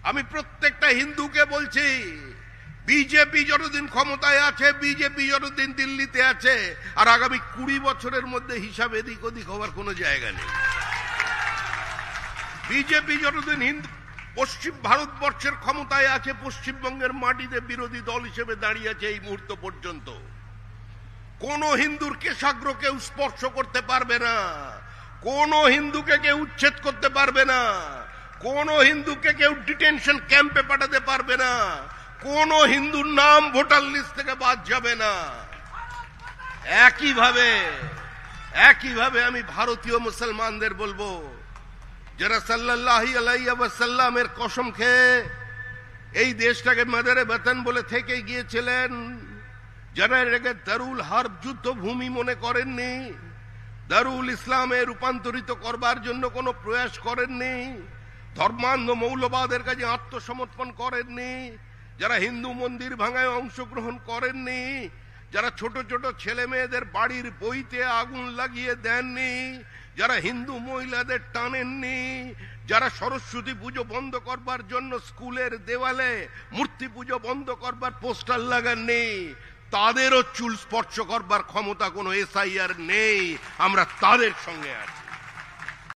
আমি প্রত্যেকটা হিন্দুকে বলছি, বিজেপি যতদিন ক্ষমতায় আছে, বিজেপি যতদিন দিল্লিতে আছে, আর আগামী 20 বছরের মধ্যে হিসাব এদিক ওদিক হওয়ার কোনো জায়গা নেই। বিজেপি যতদিন পশ্চিম ভারতবর্ষের ক্ষমতায় আছে, পশ্চিমবঙ্গের মাটিতে বিরোধী দল হিসেবে দাঁড়িয়ে আছে এই মুহূর্ত পর্যন্ত, কোন হিন্দুর কেশাগ্র কেউ স্পর্শ করতে পারবে না, কোন হিন্দুকে কেউ উচ্ছেদ করতে পারবে না, কোন হিন্দুকে কেউ ডিটেনশন ক্যাম্পে পাঠাতে পারবে না, কোন হিন্দুর নাম ভোটার লিস্ট থেকে বাদ যাবে না। একইভাবে আমি ভারতীয় মুসলমানদের বলবো, যারা সাল্লাল্লাহু আলাইহি ওয়াসাল্লামের কসম খেয়ে এই দেশটাকে মাদারে বতন বলে থেকে গিয়েছিলেন, যারা এটাকে দারুল হার্ব যুদ্ধভূমি মনে করেননি, দারুল ইসলামে রূপান্তরিত করবার জন্য কোনো প্রয়াস করেননি, ধর্মান্ধ মৌলবাদের কাছে আত্মসমর্পণ করেননি, যারা হিন্দু মন্দির ভাঙায় অংশগ্রহণ করেননি, যারা ছোট ছোট ছেলে মেয়েদের বাড়ির বইতে আগুন লাগিয়ে দেননি, যারা হিন্দু মহিলাদের টানেননি, যারা সরস্বতী পুজো বন্ধ করবার জন্য স্কুলের দেওয়ালে মূর্তি পুজো বন্ধ করবার পোস্টার লাগাননি, তাদেরও চুল স্পর্শ করবার ক্ষমতা কোনো এসআইআর নেই। আমরা তাদের সঙ্গে আছি।